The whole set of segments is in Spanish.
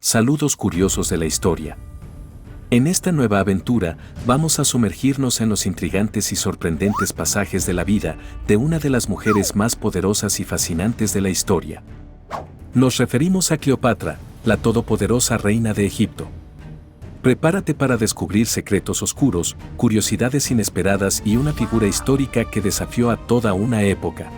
Saludos curiosos de la historia. En esta nueva aventura vamos a sumergirnos en los intrigantes y sorprendentes pasajes de la vida de una de las mujeres más poderosas y fascinantes de la historia. Nos referimos a Cleopatra, la todopoderosa reina de Egipto. Prepárate para descubrir secretos oscuros, curiosidades inesperadas y una figura histórica que desafió a toda una época.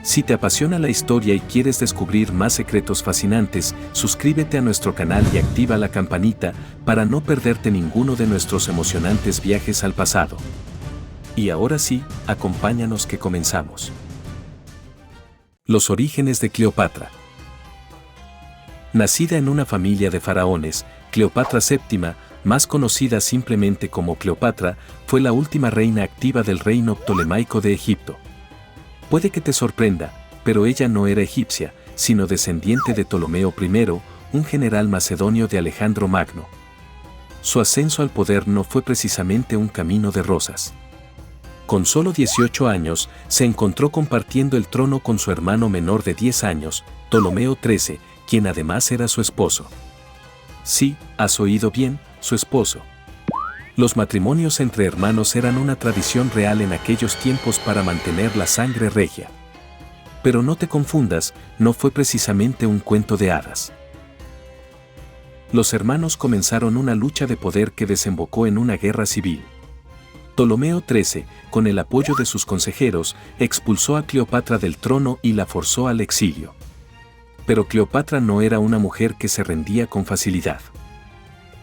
Si te apasiona la historia y quieres descubrir más secretos fascinantes, suscríbete a nuestro canal y activa la campanita para no perderte ninguno de nuestros emocionantes viajes al pasado. Y ahora sí, acompáñanos que comenzamos. Los orígenes de Cleopatra. Nacida en una familia de faraones, Cleopatra VII, más conocida simplemente como Cleopatra, fue la última reina activa del reino ptolemaico de Egipto. Puede que te sorprenda, pero ella no era egipcia, sino descendiente de Ptolomeo I, un general macedonio de Alejandro Magno. Su ascenso al poder no fue precisamente un camino de rosas. Con solo 18 años, se encontró compartiendo el trono con su hermano menor de 10 años, Ptolomeo XIII, quien además era su esposo. Sí, has oído bien, su esposo. Los matrimonios entre hermanos eran una tradición real en aquellos tiempos para mantener la sangre regia. Pero no te confundas, no fue precisamente un cuento de hadas. Los hermanos comenzaron una lucha de poder que desembocó en una guerra civil. Ptolomeo XIII, con el apoyo de sus consejeros, expulsó a Cleopatra del trono y la forzó al exilio. Pero Cleopatra no era una mujer que se rendía con facilidad.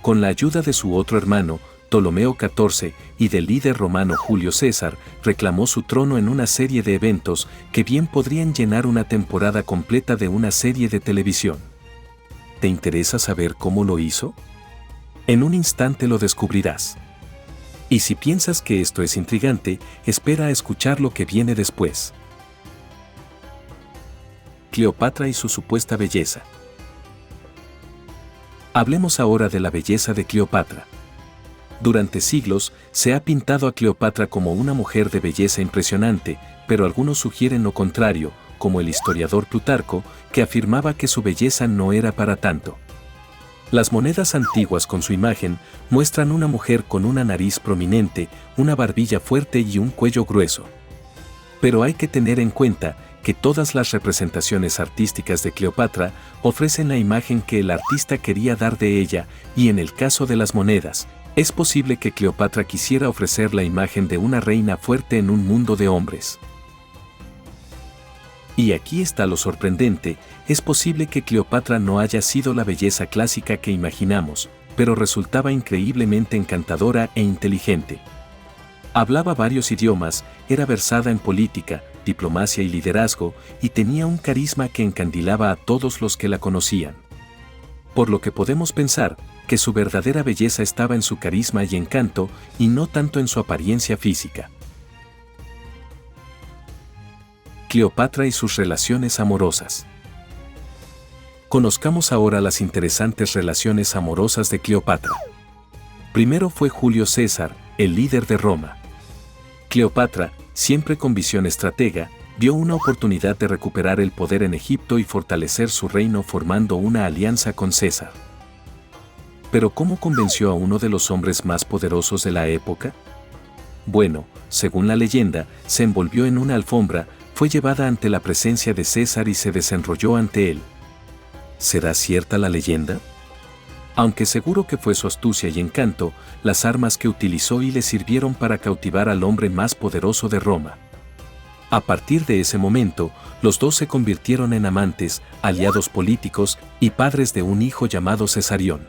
Con la ayuda de su otro hermano, Ptolomeo XIV, y del líder romano Julio César, reclamó su trono en una serie de eventos que bien podrían llenar una temporada completa de una serie de televisión. ¿Te interesa saber cómo lo hizo? En un instante lo descubrirás. Y si piensas que esto es intrigante, espera a escuchar lo que viene después. Cleopatra y su supuesta belleza. Hablemos ahora de la belleza de Cleopatra. Durante siglos, se ha pintado a Cleopatra como una mujer de belleza impresionante, pero algunos sugieren lo contrario, como el historiador Plutarco, que afirmaba que su belleza no era para tanto. Las monedas antiguas con su imagen muestran una mujer con una nariz prominente, una barbilla fuerte y un cuello grueso. Pero hay que tener en cuenta que todas las representaciones artísticas de Cleopatra ofrecen la imagen que el artista quería dar de ella, y en el caso de las monedas, es posible que Cleopatra quisiera ofrecer la imagen de una reina fuerte en un mundo de hombres. Y aquí está lo sorprendente, es posible que Cleopatra no haya sido la belleza clásica que imaginamos, pero resultaba increíblemente encantadora e inteligente. Hablaba varios idiomas, era versada en política, diplomacia y liderazgo, y tenía un carisma que encandilaba a todos los que la conocían. Por lo que podemos pensar que su verdadera belleza estaba en su carisma y encanto, y no tanto en su apariencia física. Cleopatra y sus relaciones amorosas. Conozcamos ahora las interesantes relaciones amorosas de Cleopatra. Primero fue Julio César, el líder de Roma. Cleopatra, siempre con visión estratega, vio una oportunidad de recuperar el poder en Egipto y fortalecer su reino formando una alianza con César. ¿Pero cómo convenció a uno de los hombres más poderosos de la época? Bueno, según la leyenda, se envolvió en una alfombra, fue llevada ante la presencia de César y se desenrolló ante él. ¿Será cierta la leyenda? Aunque seguro que fue su astucia y encanto, las armas que utilizó y le sirvieron para cautivar al hombre más poderoso de Roma. A partir de ese momento, los dos se convirtieron en amantes, aliados políticos y padres de un hijo llamado Cesarión.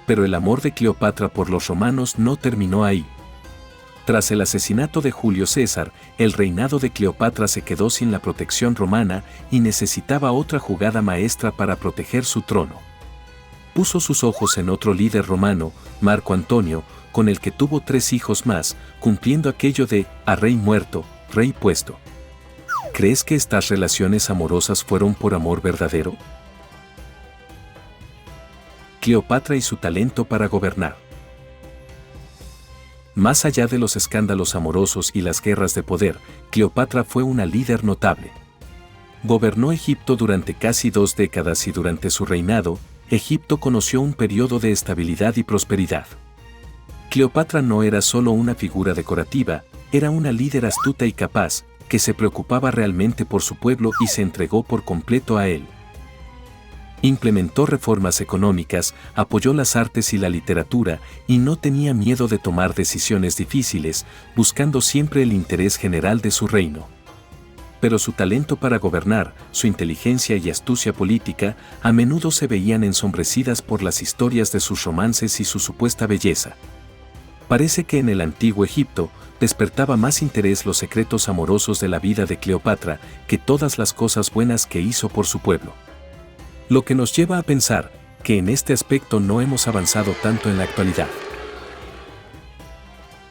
Pero el amor de Cleopatra por los romanos no terminó ahí. Tras el asesinato de Julio César, el reinado de Cleopatra se quedó sin la protección romana y necesitaba otra jugada maestra para proteger su trono. Puso sus ojos en otro líder romano, Marco Antonio, con el que tuvo 3 hijos más, cumpliendo aquello de «a rey muerto, rey puesto». ¿Crees que estas relaciones amorosas fueron por amor verdadero? Cleopatra y su talento para gobernar. Más allá de los escándalos amorosos y las guerras de poder, Cleopatra fue una líder notable. Gobernó Egipto durante casi 2 décadas y durante su reinado, Egipto conoció un periodo de estabilidad y prosperidad. Cleopatra no era solo una figura decorativa, era una líder astuta y capaz, que se preocupaba realmente por su pueblo y se entregó por completo a él. Implementó reformas económicas, apoyó las artes y la literatura, y no tenía miedo de tomar decisiones difíciles, buscando siempre el interés general de su reino. Pero su talento para gobernar, su inteligencia y astucia política, a menudo se veían ensombrecidas por las historias de sus romances y su supuesta belleza. Parece que en el antiguo Egipto, despertaba más interés los secretos amorosos de la vida de Cleopatra que todas las cosas buenas que hizo por su pueblo. Lo que nos lleva a pensar que en este aspecto no hemos avanzado tanto en la actualidad.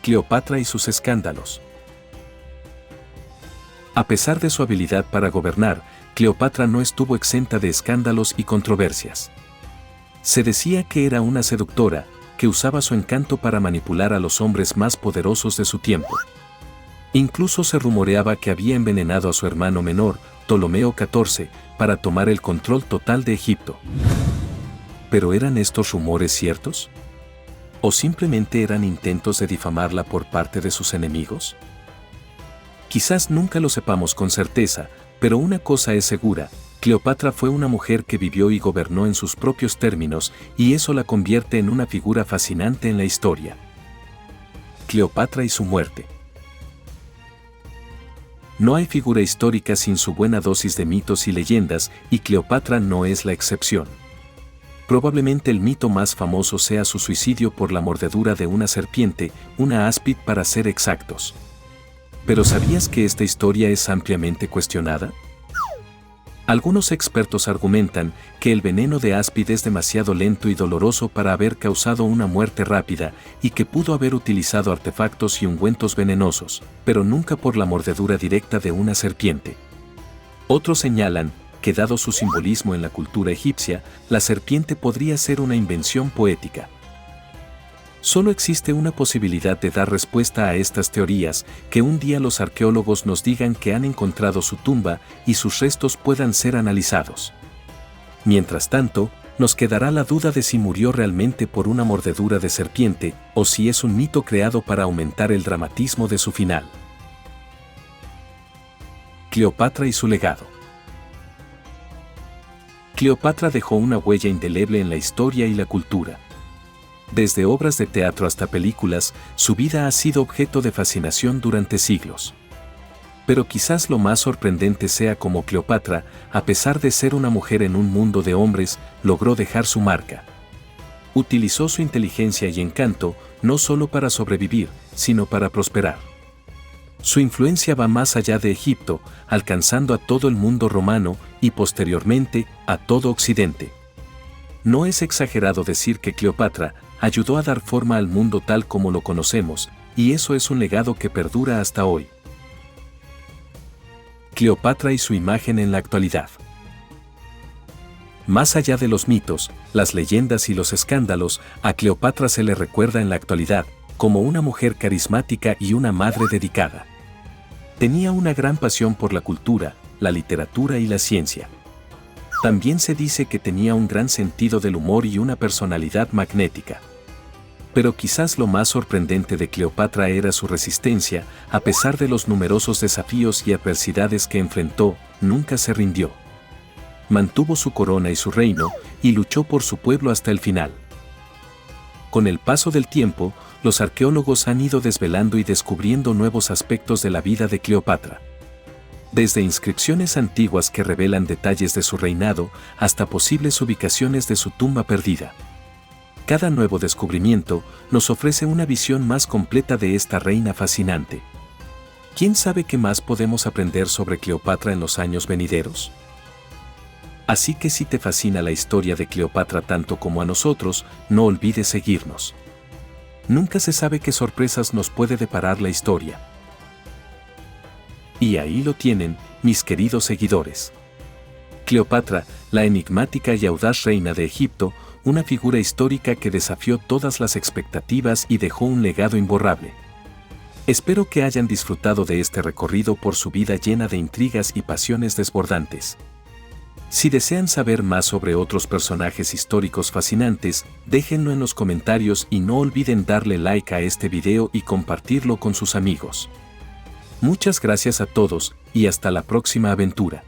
Cleopatra y sus escándalos. A pesar de su habilidad para gobernar, Cleopatra no estuvo exenta de escándalos y controversias. Se decía que era una seductora, que usaba su encanto para manipular a los hombres más poderosos de su tiempo. Incluso se rumoreaba que había envenenado a su hermano menor, Ptolomeo XIV, para tomar el control total de Egipto. ¿Pero eran estos rumores ciertos? ¿O simplemente eran intentos de difamarla por parte de sus enemigos? Quizás nunca lo sepamos con certeza, pero una cosa es segura: Cleopatra fue una mujer que vivió y gobernó en sus propios términos, y eso la convierte en una figura fascinante en la historia. Cleopatra y su muerte. No hay figura histórica sin su buena dosis de mitos y leyendas, y Cleopatra no es la excepción. Probablemente el mito más famoso sea su suicidio por la mordedura de una serpiente, una áspid para ser exactos. ¿Pero sabías que esta historia es ampliamente cuestionada? Algunos expertos argumentan que el veneno de áspid es demasiado lento y doloroso para haber causado una muerte rápida y que pudo haber utilizado artefactos y ungüentos venenosos, pero nunca por la mordedura directa de una serpiente. Otros señalan que, dado su simbolismo en la cultura egipcia, la serpiente podría ser una invención poética. Solo existe una posibilidad de dar respuesta a estas teorías: que un día los arqueólogos nos digan que han encontrado su tumba y sus restos puedan ser analizados. Mientras tanto, nos quedará la duda de si murió realmente por una mordedura de serpiente o si es un mito creado para aumentar el dramatismo de su final. Cleopatra y su legado. Cleopatra dejó una huella indeleble en la historia y la cultura. Desde obras de teatro hasta películas, su vida ha sido objeto de fascinación durante siglos. Pero quizás lo más sorprendente sea cómo Cleopatra, a pesar de ser una mujer en un mundo de hombres, logró dejar su marca. Utilizó su inteligencia y encanto, no solo para sobrevivir, sino para prosperar. Su influencia va más allá de Egipto, alcanzando a todo el mundo romano y posteriormente a todo Occidente. No es exagerado decir que Cleopatra ayudó a dar forma al mundo tal como lo conocemos, y eso es un legado que perdura hasta hoy. Cleopatra y su imagen en la actualidad. Más allá de los mitos, las leyendas y los escándalos, a Cleopatra se le recuerda en la actualidad como una mujer carismática y una madre dedicada. Tenía una gran pasión por la cultura, la literatura y la ciencia. También se dice que tenía un gran sentido del humor y una personalidad magnética. Pero quizás lo más sorprendente de Cleopatra era su resistencia. A pesar de los numerosos desafíos y adversidades que enfrentó, nunca se rindió. Mantuvo su corona y su reino, y luchó por su pueblo hasta el final. Con el paso del tiempo, los arqueólogos han ido desvelando y descubriendo nuevos aspectos de la vida de Cleopatra. Desde inscripciones antiguas que revelan detalles de su reinado, hasta posibles ubicaciones de su tumba perdida. Cada nuevo descubrimiento nos ofrece una visión más completa de esta reina fascinante. ¿Quién sabe qué más podemos aprender sobre Cleopatra en los años venideros? Así que si te fascina la historia de Cleopatra tanto como a nosotros, no olvides seguirnos. Nunca se sabe qué sorpresas nos puede deparar la historia. Y ahí lo tienen, mis queridos seguidores. Cleopatra, la enigmática y audaz reina de Egipto, una figura histórica que desafió todas las expectativas y dejó un legado imborrable. Espero que hayan disfrutado de este recorrido por su vida llena de intrigas y pasiones desbordantes. Si desean saber más sobre otros personajes históricos fascinantes, déjenlo en los comentarios y no olviden darle like a este video y compartirlo con sus amigos. Muchas gracias a todos y hasta la próxima aventura.